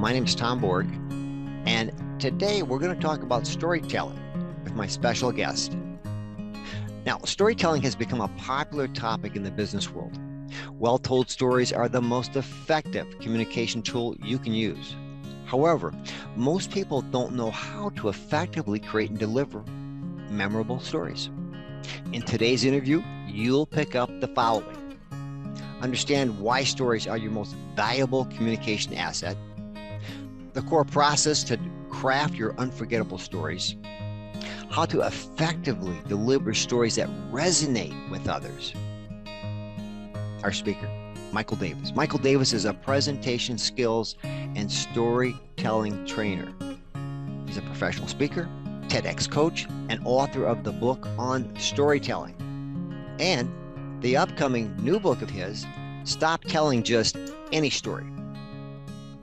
My name is Tom Borg, and today we're going to talk about storytelling with my special guest. Now, storytelling has become a popular topic in the business world. Well-told stories are the most effective communication tool you can use. However, most people don't know how to effectively create and deliver memorable stories. In today's interview, you'll pick up the following. Understand why stories are your most valuable communication asset, the core process to craft your unforgettable stories, how to effectively deliver stories that resonate with others. Our speaker, Michael Davis. Michael Davis is a presentation skills and storytelling trainer. He's a professional speaker, TEDx coach, and author of the book on storytelling. And the upcoming new book of his, Stop Telling Just Any Story.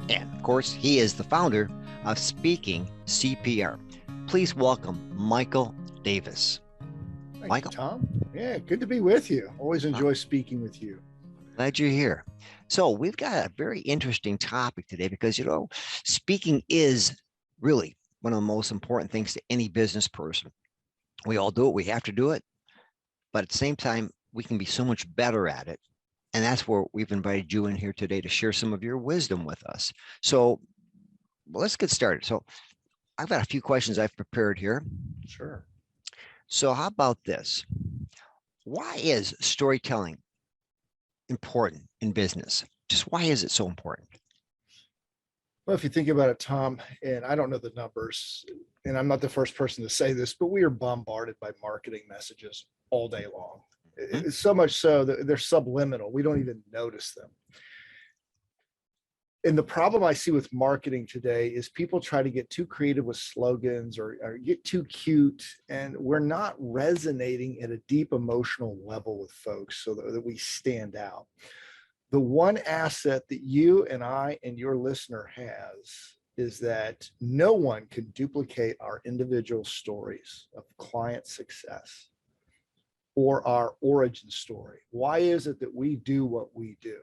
And of course, he is the founder of Speaking CPR. Please welcome Michael Davis. Thank you, Tom. Yeah, good to be with you. Always enjoy speaking with you. Glad you're here. So we've got a very interesting topic today because, speaking is really one of the most important things to any business person. We all do it. We have to do it. But at the same time, we can be so much better at it. And that's where we've invited you in here today to share some of your wisdom with us. So let's get started. So I've got a few questions I've prepared here. Sure. So how about this? Why is storytelling important in business? Just why is it so important? Well, if you think about it, Tom, and I don't know the numbers, and I'm not the first person to say this, but we are bombarded by marketing messages all day long. It's so much so that they're subliminal. We don't even notice them. And the problem I see with marketing today is people try to get too creative with slogans or get too cute, and we're not resonating at a deep emotional level with folks so that we stand out. The one asset that you and I and your listener has is that no one can duplicate our individual stories of client success or our origin story. Why is it that we do what we do?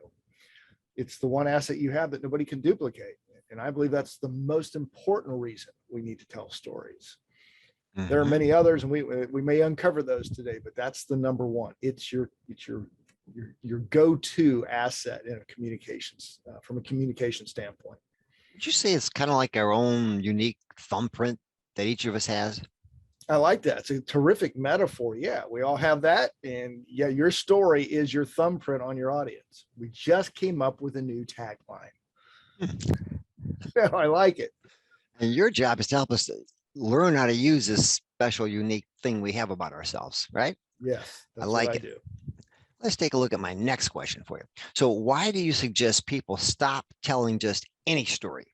It's the one asset you have that nobody can duplicate. And I believe that's the most important reason we need to tell stories. Mm-hmm. There are many others, and we may uncover those today, but that's the number one. It's your go-to asset in a communications from a communication standpoint. Would you say it's kind of like our own unique thumbprint that each of us has? I like that. It's a terrific metaphor. Yeah, we all have that. And yeah, your story is your thumbprint on your audience. We just came up with a new tagline. I like it. And your job is to help us learn how to use this special, unique thing we have about ourselves, right? Yes, I like it. Let's take a look at my next question for you. So why do you suggest people stop telling just any story?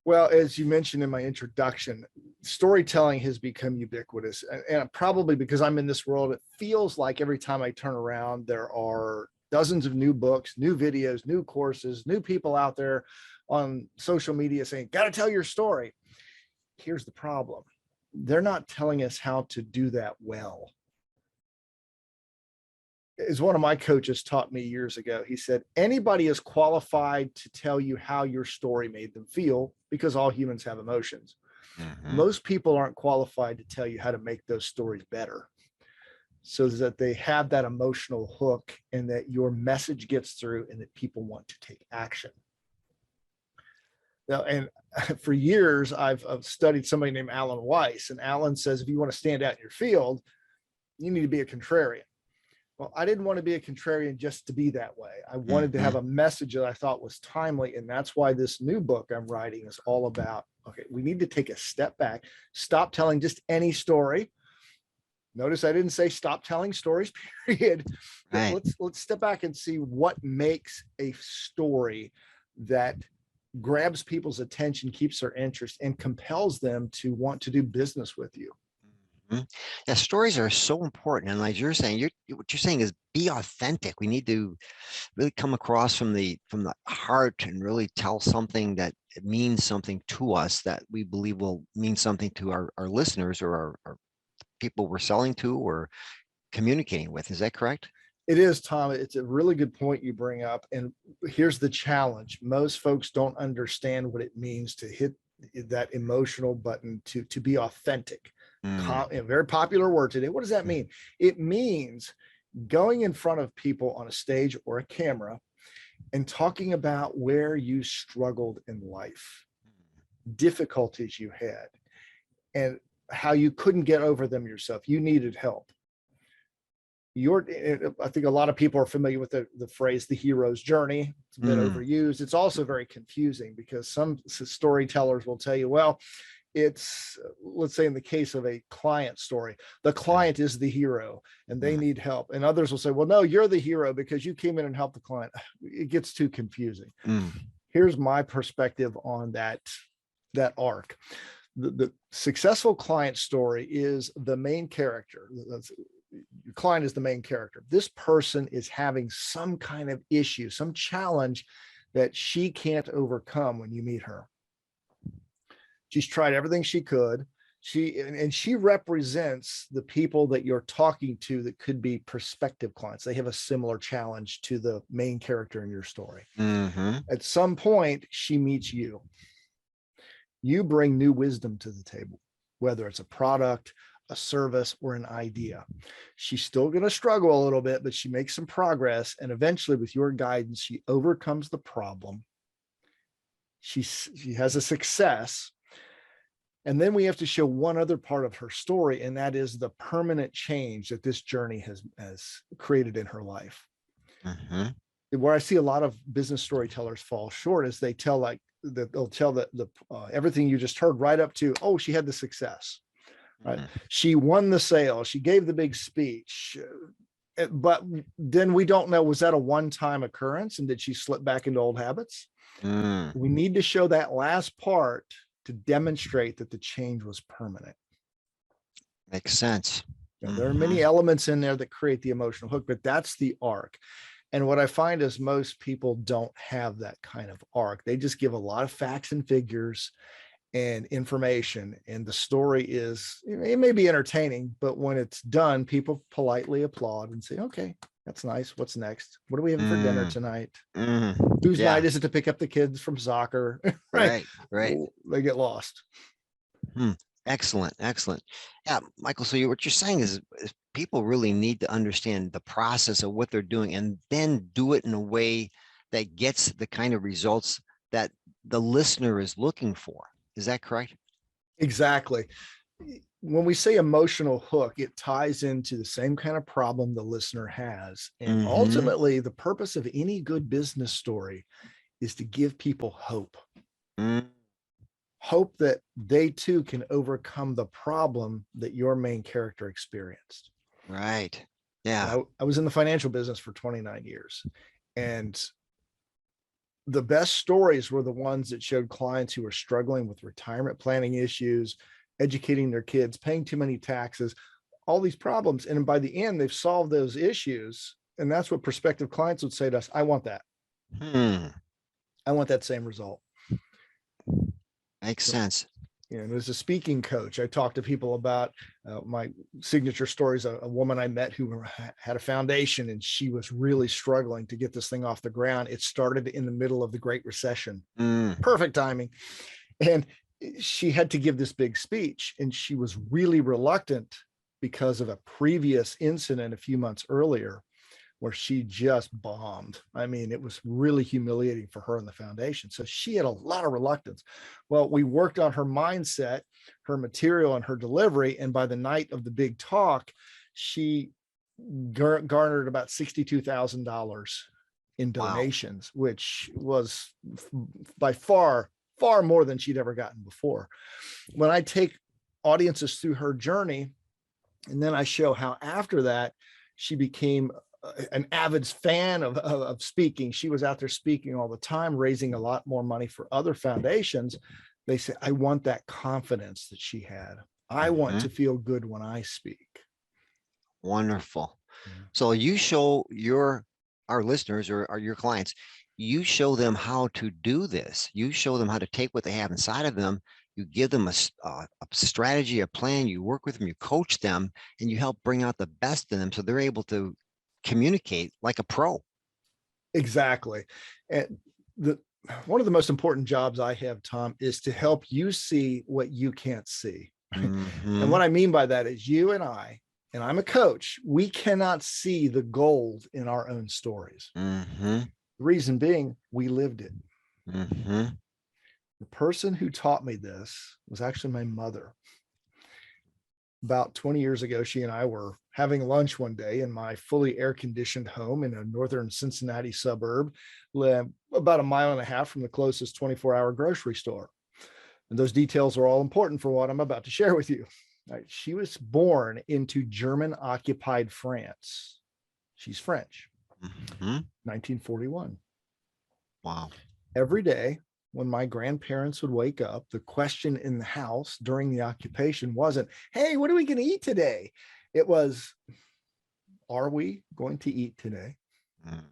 Well, as you mentioned in my introduction, storytelling has become ubiquitous. And probably because I'm in this world, it feels like every time I turn around, there are dozens of new books, new videos, new courses, new people out there on social media saying, got to tell your story. Here's the problem. They're not telling us how to do that well. As one of my coaches taught me years ago, he said, anybody is qualified to tell you how your story made them feel because all humans have emotions. Mm-hmm. Most people aren't qualified to tell you how to make those stories better so that they have that emotional hook and that your message gets through and that people want to take action. Now, and for years, I've studied somebody named Alan Weiss, and Alan says, if you want to stand out in your field, you need to be a contrarian. Well, I didn't want to be a contrarian just to be that way. I wanted to have a message that I thought was timely. And that's why this new book I'm writing is all about, okay, we need to take a step back, stop telling just any story. Notice I didn't say stop telling stories, period. Right. Let's step back and see what makes a story that grabs people's attention, keeps their interest, and compels them to want to do business with you. Yeah, stories are so important, and like you're saying, what you're saying is be authentic. We need to really come across from the heart and really tell something that means something to us that we believe will mean something to our listeners or our people we're selling to or communicating with. Is that correct? It is, Tom. It's a really good point you bring up. And here's the challenge. Most folks don't understand what it means to hit that emotional button, to be authentic. A very popular word today. What does that mean? It means going in front of people on a stage or a camera and talking about where you struggled in life, difficulties you had, and how you couldn't get over them yourself. You needed help. I think a lot of people are familiar with the phrase "the hero's journey." It's a bit overused. It's also very confusing because some storytellers will tell you, well, it's, let's say in the case of a client story, the client is the hero and they need help. And others will say, well, no, you're the hero because you came in and helped the client. It gets too confusing. Here's my perspective on that arc. The successful client story is the main character. Your client is the main character. This person is having some kind of issue, some challenge that she can't overcome when you meet her. She's tried everything she could. She represents the people that you're talking to that could be prospective clients. They have a similar challenge to the main character in your story. At some point, she meets you. You bring new wisdom to the table, whether it's a product, a service, or an idea. She's still going to struggle a little bit, but she makes some progress. And eventually, with your guidance, she overcomes the problem. She has a success. And then we have to show one other part of her story, and that is the permanent change that this journey has created in her life. Where I see a lot of business storytellers fall short is they'll tell everything you just heard right up to, oh, she had the success. Right. She won the sale. She gave the big speech. But then we don't know, was that a one-time occurrence? And did she slip back into old habits? We need to show that last part to demonstrate that the change was permanent. Makes sense. There are many elements in there that create the emotional hook, but that's the arc. And what I find is most people don't have that kind of arc. They just give a lot of facts and figures and information, and the story it may be entertaining, but when it's done, people politely applaud and say, okay, that's nice. What's next? What are we having for dinner tonight? Whose night is it to pick up the kids from soccer? Right. They get lost. Excellent. Yeah, Michael, so what you're saying is people really need to understand the process of what they're doing and then do it in a way that gets the kind of results that the listener is looking for. Is that correct? Exactly. When we say emotional hook, it ties into the same kind of problem the listener has. And ultimately, the purpose of any good business story is to give people hope. Hope that they too can overcome the problem that your main character experienced. Right. Yeah. I was in the financial business for 29 years. And the best stories were the ones that showed clients who were struggling with retirement planning issues, educating their kids, paying too many taxes, all these problems. And by the end, they've solved those issues. And that's what prospective clients would say to us. I want that. I want that same result. Makes sense. And as a speaking coach, I talk to people about my signature stories. A woman I met who had a foundation and she was really struggling to get this thing off the ground. It started in the middle of the Great Recession. Perfect timing. And she had to give this big speech, and she was really reluctant because of a previous incident a few months earlier where she just bombed. I mean, it was really humiliating for her and the foundation. So she had a lot of reluctance. Well, we worked on her mindset, her material, and her delivery. And by the night of the big talk, she garnered about $62,000 in donations, which was by far more than she'd ever gotten before. When I take audiences through her journey, and then I show how after that, she became an avid fan of speaking. She was out there speaking all the time, raising a lot more money for other foundations. They say, I want that confidence that she had. I want to feel good when I speak. Wonderful. So you show our listeners or your clients, you show them how to do this. You show them how to take what they have inside of them. You give them a strategy, a plan. You work with them, you coach them, and you help bring out the best in them so they're able to communicate like a pro. Exactly. And one of the most important jobs I have, Tom, is to help you see what you can't see. Mm-hmm. And what I mean by that is you and I'm a coach, we cannot see the gold in our own stories. Mm-hmm. The reason being, we lived it. Mm-hmm. The person who taught me this was actually my mother. About 20 years ago, she and I were having lunch one day in my fully air-conditioned home in a northern Cincinnati suburb, about a mile and a half from the closest 24-hour grocery store. And those details are all important for what I'm about to share with you. Right. She was born into German-occupied France. She's French. Mm-hmm. 1941. Wow. Every day when my grandparents would wake up, the question in the house during the occupation wasn't, hey, what are we going to eat today? It was, are we going to eat today? Mm.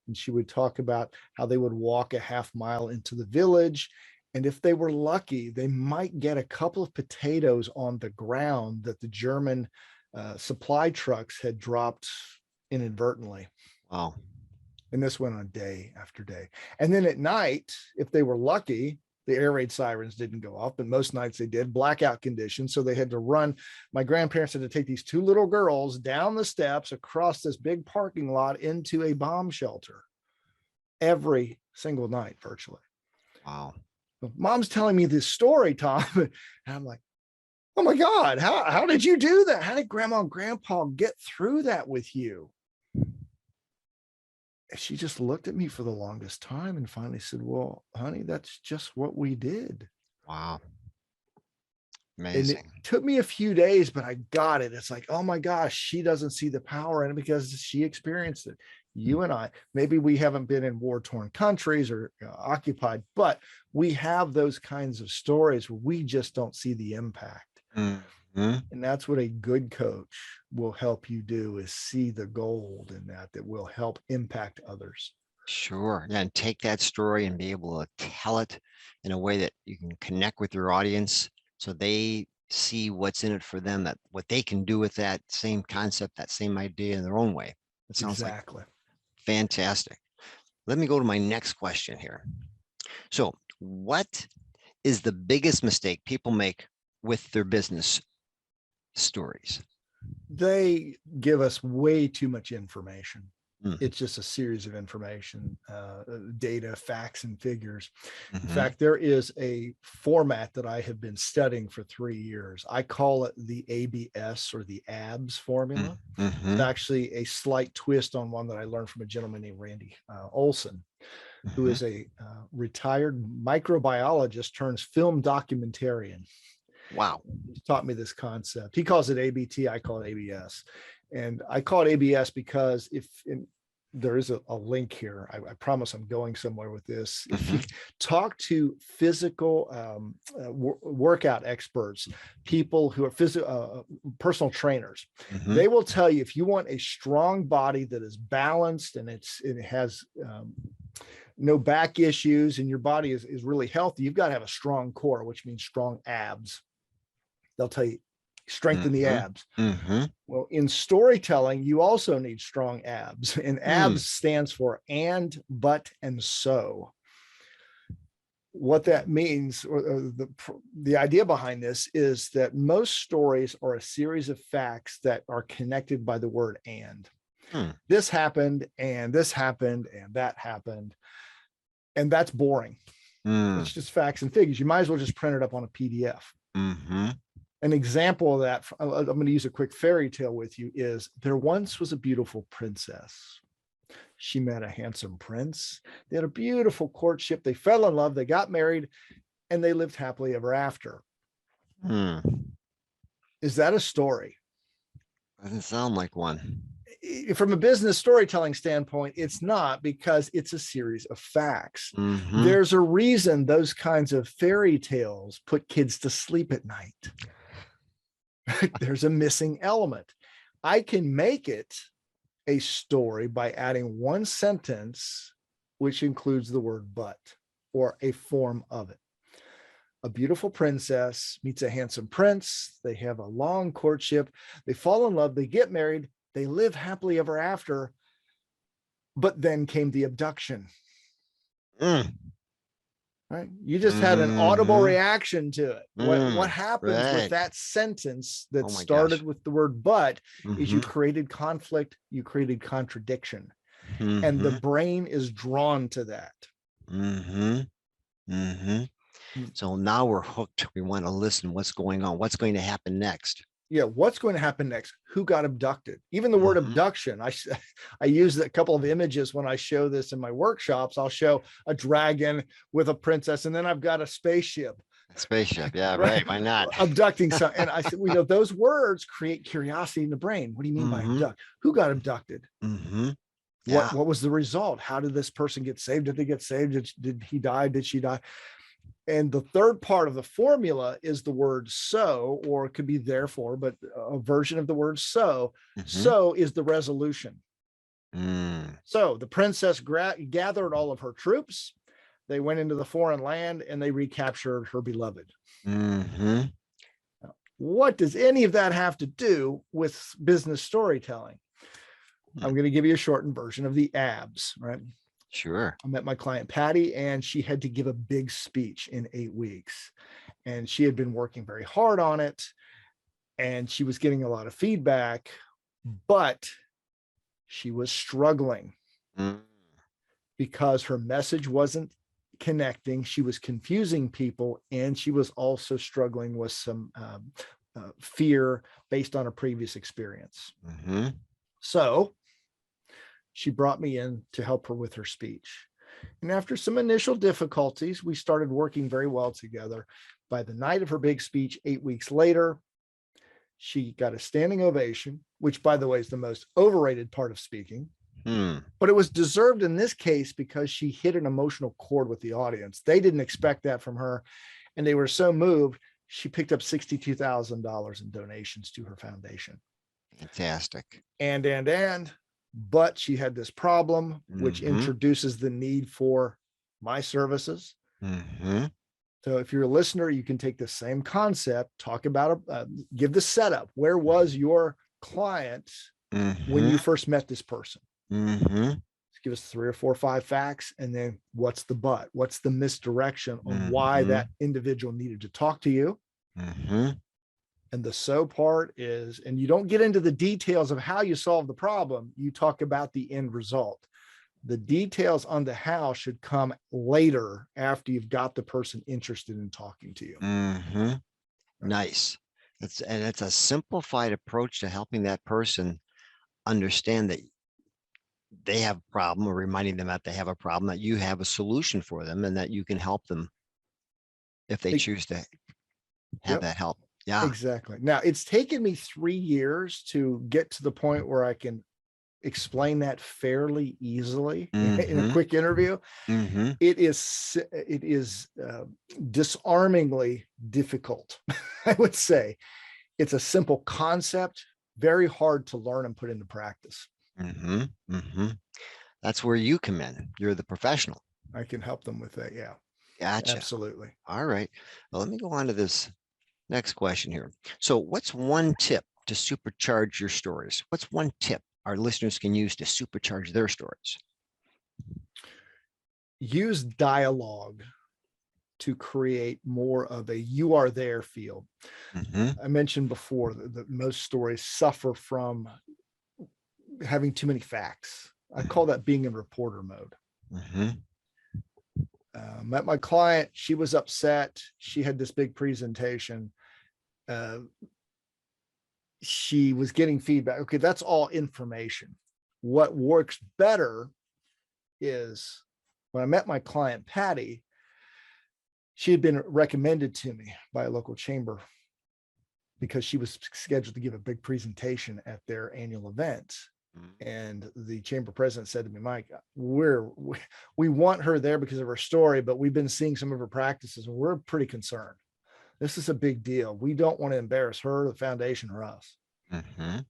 And she would talk about how they would walk a half mile into the village. And if they were lucky, they might get a couple of potatoes on the ground that the German supply trucks had dropped inadvertently. Wow. And this went on day after day. And then at night, if they were lucky, the air raid sirens didn't go off, but most nights they did, blackout conditions. So they had to run. My grandparents had to take these two little girls down the steps across this big parking lot into a bomb shelter every single night, virtually. Wow. Mom's telling me this story, Tom. And I'm like, oh my God, how did you do that? How did grandma and grandpa get through that with you? And she just looked at me for the longest time and finally said, well, honey, that's just what we did. Wow. Amazing. And it took me a few days, but I got it. It's like, oh my gosh, she doesn't see the power in it because she experienced it. You and I, maybe we haven't been in war-torn countries or occupied, but we have those kinds of stories where we just don't see the impact. Mm-hmm. And that's what a good coach will help you do, is see the gold in that will help impact others. Sure. Yeah, and take that story and be able to tell it in a way that you can connect with your audience so they see what's in it for them, that what they can do with that same concept, that same idea in their own way. It sounds exactly like fantastic. Let me go to my next question here. So, what is the biggest mistake people make with their business stories? They give us way too much information. Mm. It's just a series of information, data, facts, and figures. Mm-hmm. In fact, there is a format that I have been studying for 3 years. I call it the ABS, or the ABS formula. Mm-hmm. It's actually a slight twist on one that I learned from a gentleman named Randy Olson, mm-hmm. who is a retired microbiologist turns film documentarian. Wow. He taught me this concept. He calls it ABT. I call it ABS. And I call it ABS because there is a link here. I promise I'm going somewhere with this. Mm-hmm. If you talk to physical workout experts, people who are personal trainers, mm-hmm. they will tell you, if you want a strong body that is balanced and it has no back issues and your body is really healthy, you've got to have a strong core, which means strong abs. They'll tell you, strengthen mm-hmm. the abs. Mm-hmm. Well, in storytelling, you also need strong abs, and abs stands for and, but, and so. What that means, or the idea behind this, is that most stories are a series of facts that are connected by the word and. This happened, and this happened, and that happened. And that's boring. It's just facts and figures. You might as well just print it up on a PDF. Mm-hmm. An example of that, I'm going to use a quick fairy tale with you, is there once was a beautiful princess. She met a handsome prince. They had a beautiful courtship. They fell in love. They got married, and they lived happily ever after. Is that a story? Doesn't sound like one. From a business storytelling standpoint, it's not, because it's a series of facts. Mm-hmm. There's a reason those kinds of fairy tales put kids to sleep at night. There's a missing element. I can make it a story by adding one sentence, which includes the word but, or a form of it. A beautiful princess meets a handsome prince. They have a long courtship. They fall in love. They get married. They live happily ever after, but then came the abduction. Right? You just had an audible reaction to it. What happens with that sentence that started with the word but is you created conflict, you created contradiction, and the brain is drawn to that. So now we're hooked. We want to listen. What's going on? What's going to happen next? Yeah, what's going to happen next? Who got abducted? Even the word abduction. I use a couple of images when I show this in my workshops. I'll show a dragon with a princess, and then I've got a spaceship. Spaceship, yeah, right. Why not? Abducting some. And I said, we know those words create curiosity in the brain. What do you mean by abduct? Who got abducted? Yeah. What was the result? How did this person get saved? Did they get saved? Did he die? Did she die? And the third part of the formula is the word so, or it could be therefore, but a version of the word so. So is the resolution. So the princess gathered all of her troops. They went into the foreign land and they recaptured her beloved. Now, what does any of that have to do with business storytelling? I'm going to give you a shortened version of the abs, right? Sure. I met my client, Patty, and she had to give a big speech in 8 weeks. And she had been working very hard on it. And she was getting a lot of feedback, but she was struggling because her message wasn't connecting. She was confusing people, and she was also struggling with some fear based on a previous experience. So she brought me in to help her with her speech. And after some initial difficulties, we started working very well together. By the night of her big speech, 8 weeks later, she got a standing ovation, which, by the way, is the most overrated part of speaking. But it was deserved in this case because she hit an emotional chord with the audience. They didn't expect that from her, and they were so moved, she picked up $62,000 in donations to her foundation. Fantastic. But she had this problem, which introduces the need for my services. So if you're a listener, you can take the same concept, talk about, give the setup. Where was your client when you first met this person? Give us 3 or 4 or 5 facts. And then what's the but? What's the misdirection on why that individual needed to talk to you? And the so part is, and you don't get into the details of how you solve the problem. You talk about the end result. The details on the how should come later after you've got the person interested in talking to you. Nice. It's a simplified approach to helping that person understand that they have a problem, or reminding them that they have a problem, that you have a solution for them, and that you can help them if they choose to have that help. Yeah, exactly. Now, it's taken me 3 years to get to the point where I can explain that fairly easily in a quick interview. It is disarmingly difficult. I would say it's a simple concept, very hard to learn and put into practice. That's where you come in. You're the professional. I can help them with that. Yeah. Gotcha. Absolutely. All right. Well, let me go on to this next question here. So what's one tip to supercharge your stories? What's one tip our listeners can use to supercharge their stories? Use dialogue to create more of a you are there feel. I mentioned before that most stories suffer from having too many facts. I call that being in reporter mode. Met my client. She was upset. She had this big presentation. She was getting feedback. Okay, that's all information. What works better is when I met my client, Patty, she had been recommended to me by a local chamber because she was scheduled to give a big presentation at their annual event. And the chamber president said to me, Mike, we want her there because of her story, but we've been seeing some of her practices and we're pretty concerned. This is a big deal. We don't want to embarrass her, the foundation, or us. And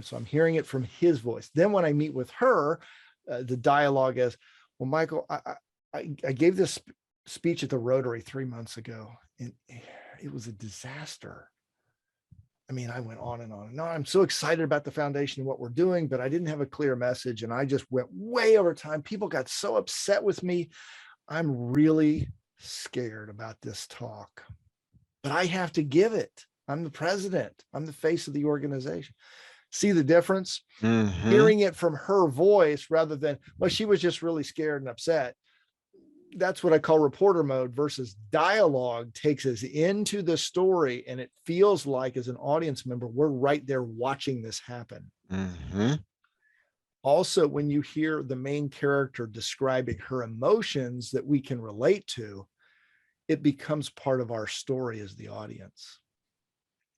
so I'm hearing it from his voice. Then when I meet with her, the dialogue is, well, Michael, I gave this speech at the Rotary 3 months ago, and it was a disaster. I mean, I went on and on and on. I'm so excited about the foundation and what we're doing, but I didn't have a clear message. And I just went way over time. People got so upset with me. I'm really scared about this talk, but I have to give it. I'm the president. I'm the face of the organization. See the difference? Hearing it from her voice rather than, well, she was just really scared and upset. That's what I call reporter mode versus dialogue takes us into the story. And it feels like as an audience member, we're right there watching this happen. Also, when you hear the main character describing her emotions that we can relate to, it becomes part of our story as the audience.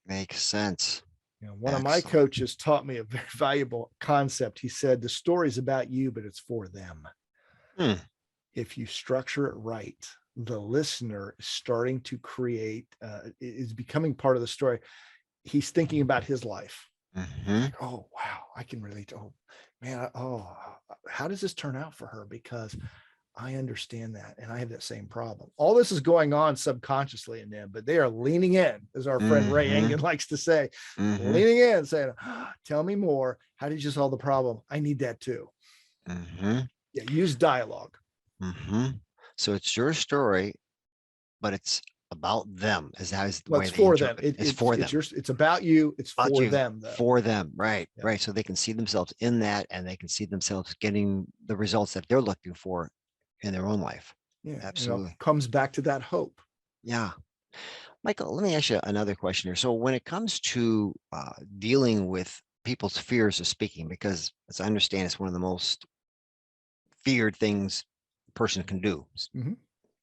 Makes sense. You know, one of my coaches taught me a very valuable concept. He said, the story's about you, but it's for them. If you structure it right, the listener is starting to create, is becoming part of the story. He's thinking about his life. Like, oh, wow, I can relate to, oh, man, how does this turn out for her? Because I understand that. And I have that same problem. All this is going on subconsciously in them, but they are leaning in, as our friend Ray Engen likes to say, leaning in, saying, tell me more. How did you solve the problem? I need that too. Yeah, use dialogue. So it's your story, but it's about them. It's for them. It's for them. It's about you. It's about for you, them. Though. For them. Right. Yeah. Right. So they can see themselves in that, and they can see themselves getting the results that they're looking for in their own life. Yeah. Absolutely. It comes back to that hope. Yeah. Michael, let me ask you another question here. So when it comes to dealing with people's fears of speaking, because as I understand, it's one of the most feared things a person can do.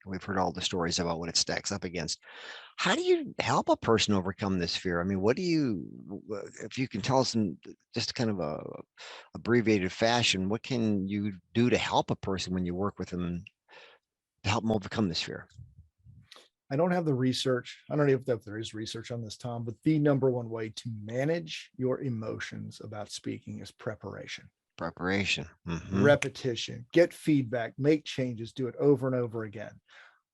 We've heard all the stories about what it stacks up against. How do you help a person overcome this fear? I mean, what do you, if you can tell us in just kind of a abbreviated fashion, what can you do to help a person when you work with them to help them overcome this fear? I don't have the research. I don't know if there is research on this, Tom, but the number one way to manage your emotions about speaking is preparation. Repetition, get feedback, make changes, do it over and over again.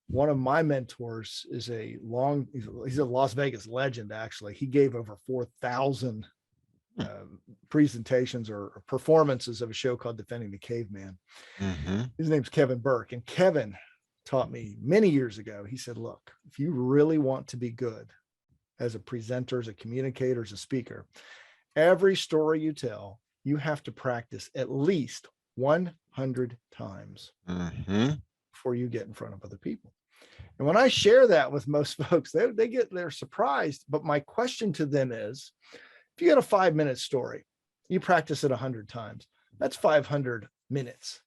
One of my mentors is he's a Las Vegas legend, actually. He gave over 4,000 presentations or performances of a show called Defending the Caveman. His name's Kevin Burke. And Kevin taught me many years ago, he said, look, if you really want to be good as a presenter, as a communicator, as a speaker, every story you tell, you have to practice at least 100 times before you get in front of other people. And when I share that with most folks, they're surprised. But my question to them is, if you got a 5-minute story, you practice it 100 times, that's 500 minutes.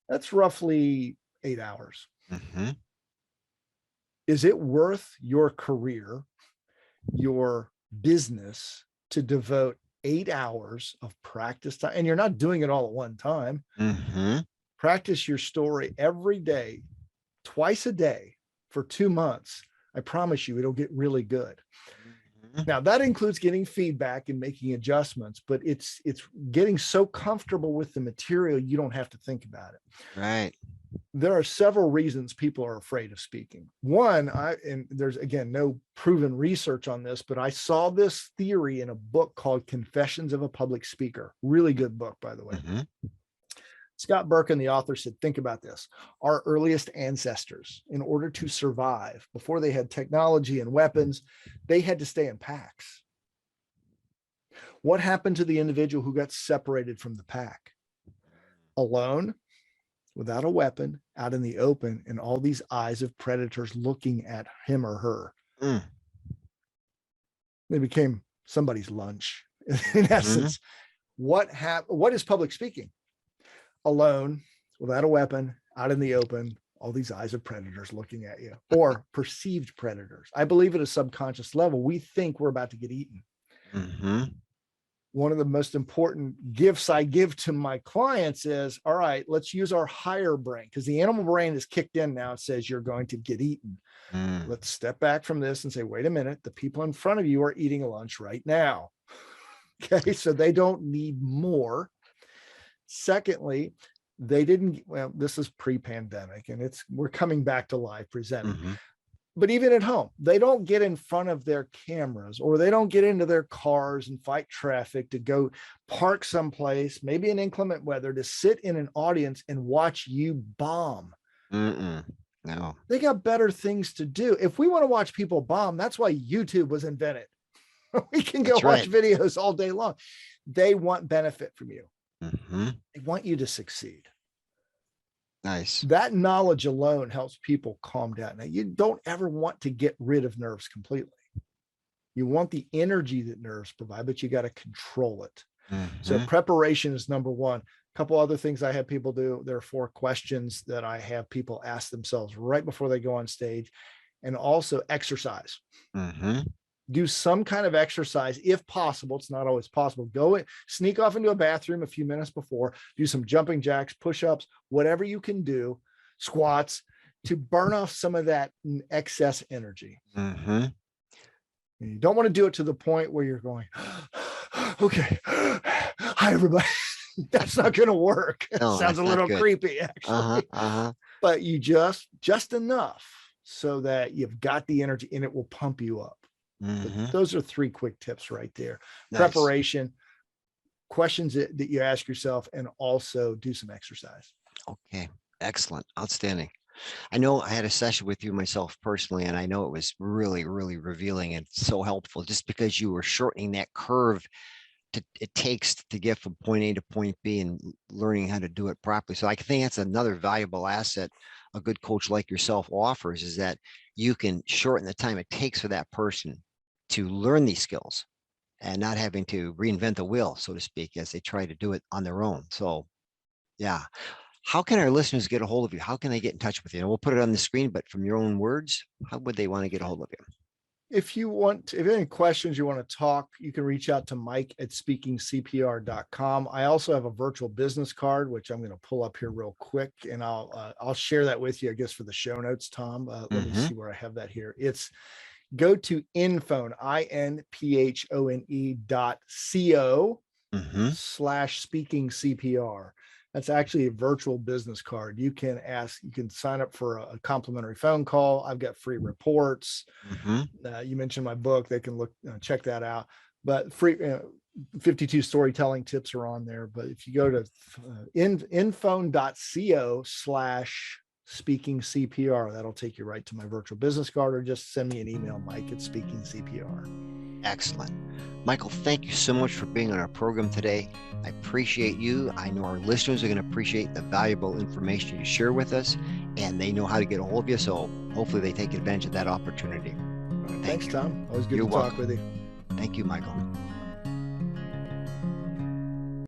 That's roughly 8 hours. Is it worth your career, your business to devote 8 hours of practice time? And you're not doing it all at one time. Practice your story every day, twice a day for 2 months. I promise you, it'll get really good. Now that includes getting feedback and making adjustments, but it's getting so comfortable with the material, you don't have to think about it. Right. There are several reasons people are afraid of speaking. One, and there's again no proven research on this, but I saw this theory in a book called Confessions of a Public Speaker. Really good book, by the way. Scott Berkun, the author, said, think about this. Our earliest ancestors, in order to survive, before they had technology and weapons, they had to stay in packs. What happened to the individual who got separated from the pack? Alone, without a weapon, out in the open, and all these eyes of predators looking at him or her. They became somebody's lunch. In essence, what is public speaking? Alone, without a weapon, out in the open, all these eyes of predators looking at you, or perceived predators. I believe at a subconscious level, we think we're about to get eaten. One of the most important gifts I give to my clients is, all right, let's use our higher brain, because the animal brain is kicked in now. It says you're going to get eaten. Let's step back from this and say, wait a minute, the people in front of you are eating lunch right now. Okay, so they don't need more. Secondly, they didn't, well, this is pre-pandemic and we're coming back to live presenting. But even at home, they don't get in front of their cameras, or they don't get into their cars and fight traffic to go park someplace, maybe in inclement weather, to sit in an audience and watch you bomb. No. They got better things to do. If we want to watch people bomb, that's why YouTube was invented. We can go watch videos all day long. They want benefit from you. They want you to succeed. Nice. That knowledge alone helps people calm down. Now, you don't ever want to get rid of nerves completely. You want the energy that nerves provide, but you got to control it. So preparation is number one. A couple other things I have people do. There are 4 questions that I have people ask themselves right before they go on stage, and also exercise. Do some kind of exercise if possible. It's not always possible. Go in, sneak off into a bathroom a few minutes before, do some jumping jacks, push-ups, whatever you can do, squats, to burn off some of that excess energy. You don't want to do it to the point where you're going, okay, hi, everybody. That's not going to work. No, sounds a little creepy, actually. But you just enough so that you've got the energy and it will pump you up. Those are 3 quick tips right there. Nice. Preparation, questions that you ask yourself, and also do some exercise. Okay. Excellent. Outstanding. I know I had a session with you myself personally, and I know it was really, really revealing and so helpful, just because you were shortening that curve it takes to get from point A to point B and learning how to do it properly. So I think that's another valuable asset a good coach like yourself offers, is that you can shorten the time it takes for that person to learn these skills and not having to reinvent the wheel, so to speak, as they try to do it on their own. So yeah. How can our listeners get a hold of you? How can they get in touch with you? And we'll put it on the screen, but from your own words, how would they want to get a hold of you? If you have any questions, you want to talk, you can reach out to Mike at speakingcpr.com. I also have a virtual business card, which I'm going to pull up here real quick, and I'll share that with you, I guess, for the show notes, Tom. Let me see where I have that here. It's go to infone, infone.co/speaking CPR. That's actually a virtual business card. You can sign up for a complimentary phone call. I've got free reports. You mentioned my book. They can check that out. But free 52 storytelling tips are on there. But if you go to infone.co/speaking CPR, that'll take you right to my virtual business card, or just send me an email, Mike at Speaking CPR. Excellent. Michael, thank you so much for being on our program today. I appreciate you. I know our listeners are going to appreciate the valuable information you share with us, and they know how to get a hold of you. So hopefully they take advantage of that opportunity. Thanks, Tom. Always good to talk with you. Thank you, Michael.